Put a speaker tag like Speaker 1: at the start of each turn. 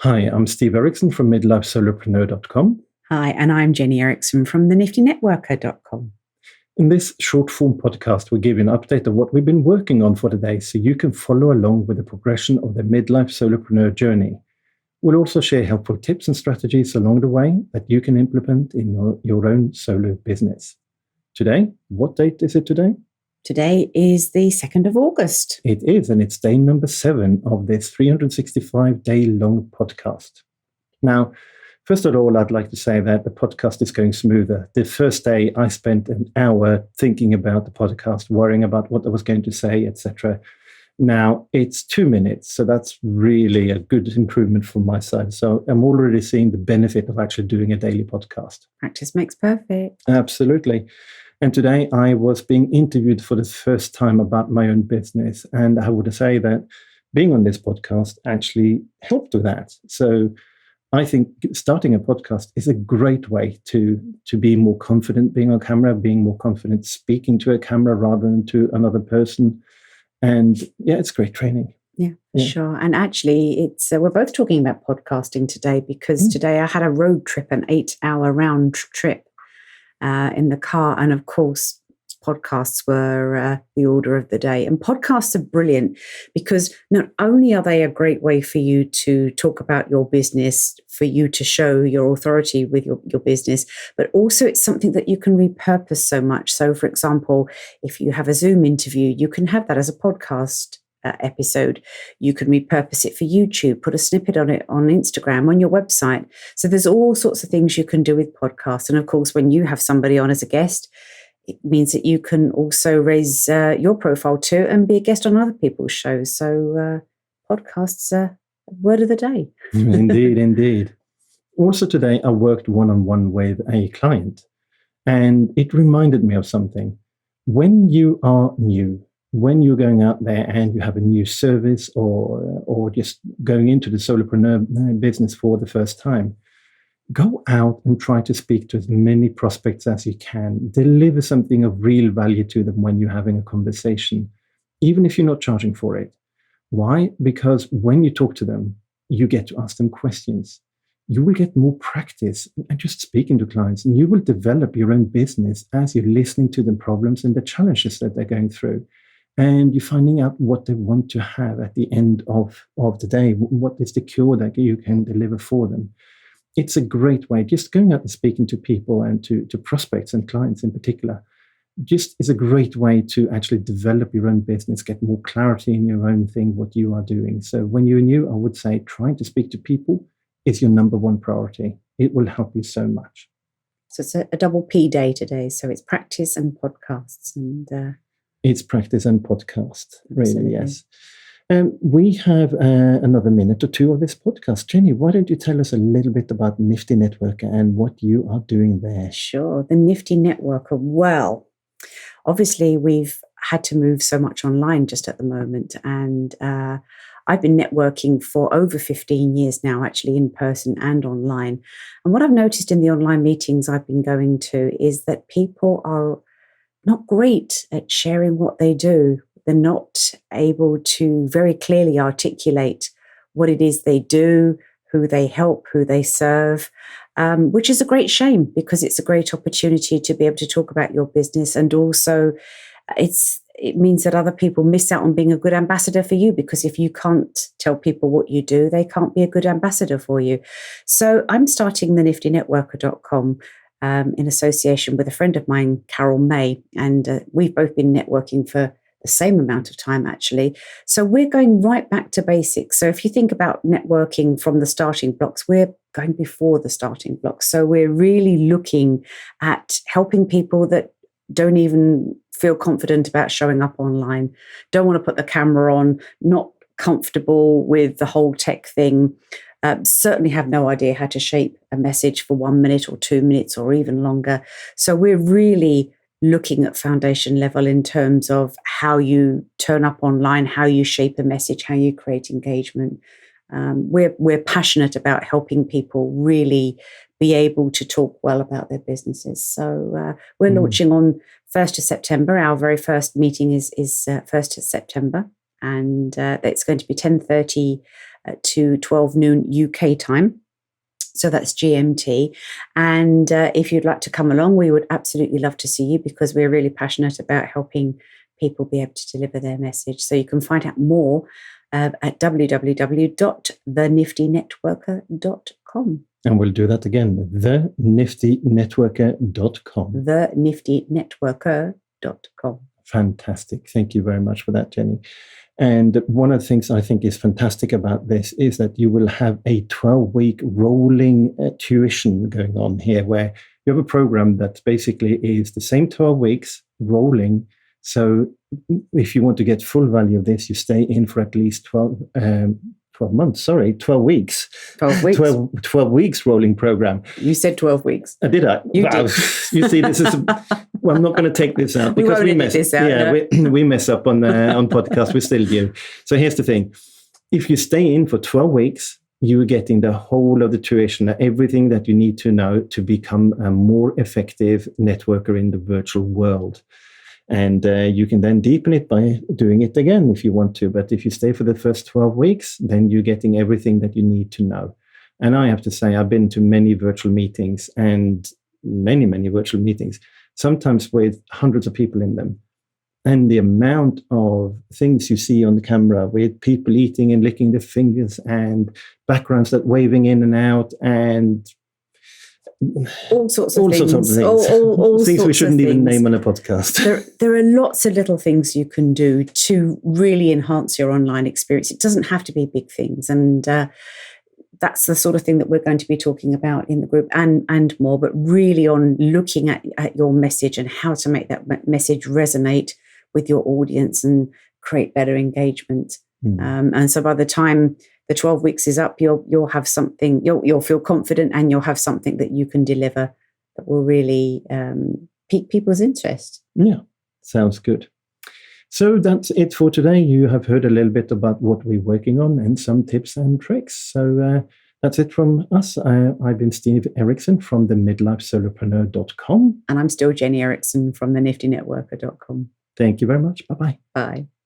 Speaker 1: Hi, I'm Steve Erickson from MidlifeSolopreneur.com.
Speaker 2: Hi, and I'm Jenny Erickson from theNiftyNetworker.com.
Speaker 1: In this short-form podcast, we give you an update of what we've been working on for today so you can follow along with the progression of the Midlife Solopreneur journey. We'll also share helpful tips and strategies along the way that you can implement in your own solo business. Today, what date is it today?
Speaker 2: Today is the 2nd of August.
Speaker 1: It is, and it's day number 7 of this 365-day-long podcast. Now, first of all, I'd like to say that the podcast is going smoother. The first day, I spent an hour thinking about the podcast, worrying about what I was going to say, etc. Now, it's 2 minutes, so that's really a good improvement from my side. So I'm already seeing the benefit of actually doing a daily podcast.
Speaker 2: Practice makes perfect.
Speaker 1: Absolutely. And today I was being interviewed for the first time about my own business. And I would say that being on this podcast actually helped with that. So I think starting a podcast is a great way to be more confident being on camera, being more confident speaking to a camera rather than to another person. And yeah, it's great training.
Speaker 2: Yeah, sure. And actually, it's we're both talking about podcasting today because today I had a road trip, an 8-hour round trip. In the car. And of course, podcasts were the order of the day. And podcasts are brilliant because not only are they a great way for you to talk about your business, for you to show your authority with your business, but also it's something that you can repurpose so much. So, for example, if you have a Zoom interview, you can have that as a podcast episode. You can repurpose it for YouTube, put a snippet on it on Instagram, on your website. So there's all sorts of things you can do with podcasts. And of course, when you have somebody on as a guest, it means that you can also raise your profile too and be a guest on other people's shows. So podcasts are word of the day.
Speaker 1: Indeed. Also today, I worked one-on-one with a client, and it reminded me of something. When you are new, when you're going out there and you have a new service or just going into the solopreneur business for the first time, go out and try to speak to as many prospects as you can. Deliver something of real value to them when you're having a conversation, even if you're not charging for it. Why? Because when you talk to them, you get to ask them questions. You will get more practice and just speaking to clients, and you will develop your own business as you're listening to the problems and the challenges that they're going through. And you're finding out what they want to have at the end of the day. What is the cure that you can deliver for them? It's a great way. Just going out and speaking to people and to prospects and clients in particular, just is a great way to actually develop your own business, get more clarity in your own thing, what you are doing. So when you're new, I would say trying to speak to people is your number one priority. It will help you so much.
Speaker 2: So it's a double P day today. So it's practice and podcasts and...
Speaker 1: It's practice and podcast, really, yes. We have another minute or two of this podcast. Jenny, why don't you tell us a little bit about Nifty Networker and what you are doing there?
Speaker 2: Sure. The Nifty Networker. Well, obviously, we've had to move so much online just at the moment. And I've been networking for over 15 years now, actually in person and online. And what I've noticed in the online meetings I've been going to is that people are not great at sharing what they do. They're not able to very clearly articulate what it is they do, who they help, who they serve, which is a great shame because it's a great opportunity to be able to talk about your business. And also it means that other people miss out on being a good ambassador for you, because if you can't tell people what you do, they can't be a good ambassador for you. So I'm starting the niftynetworker.com in association with a friend of mine, Carol May, and we've both been networking for the same amount of time, actually. So we're going right back to basics. So if you think about networking from the starting blocks, we're going before the starting blocks. So we're really looking at helping people that don't even feel confident about showing up online, don't want to put the camera on, not comfortable with the whole tech thing, certainly have no idea how to shape a message for 1 minute or 2 minutes or even longer. So we're really looking at foundation level in terms of how you turn up online, how you shape a message, how you create engagement. We're passionate about helping people really be able to talk well about their businesses. So we're launching on 1st of September. Our very first meeting is 1st of September. And it's going to be 10:30 to 12 noon UK time. So that's GMT. And if you'd like to come along, we would absolutely love to see you, because we're really passionate about helping people be able to deliver their message. So you can find out more at www.theniftynetworker.com.
Speaker 1: And we'll do that again, theniftynetworker.com.
Speaker 2: Theniftynetworker.com.
Speaker 1: Fantastic. Thank you very much for that, Jenny. And one of the things I think is fantastic about this is that you will have a 12-week rolling tuition going on here, where you have a program that basically is the same 12 weeks rolling. So if you want to get full value of this, you stay in for at least 12 weeks. 12 weeks. 12 weeks rolling program.
Speaker 2: You said 12 weeks.
Speaker 1: Did I?
Speaker 2: You did.
Speaker 1: You see, this is... Well, I'm not going to take this out because we mess up on podcast. We still do. So here's the thing. If you stay in for 12 weeks, you're getting the whole of the tuition, everything that you need to know to become a more effective networker in the virtual world. And you can then deepen it by doing it again if you want to. But if you stay for the first 12 weeks, then you're getting everything that you need to know. And I have to say, I've been to many virtual meetings, and many, many virtual meetings, sometimes with hundreds of people in them. And the amount of things you see on the camera with people eating and licking their fingers, and backgrounds that waving in and out, and
Speaker 2: all sorts of things.
Speaker 1: All things we shouldn't even name on a podcast.
Speaker 2: There are lots of little things you can do to really enhance your online experience. It doesn't have to be big things. And that's the sort of thing that we're going to be talking about in the group, and more, but really on looking at your message and how to make that message resonate with your audience and create better engagement. And so by the time the 12 weeks is up, you'll have something, you'll feel confident, and you'll have something that you can deliver that will really pique people's interest.
Speaker 1: Yeah, sounds good. So that's it for today. You have heard a little bit about what we're working on and some tips and tricks. So that's it from us. I've been Steve Erickson from the midlifesolopreneur.com.
Speaker 2: And I'm still Jenny Erickson from the niftynetworker.com.
Speaker 1: Thank you very much. Bye-bye.
Speaker 2: Bye.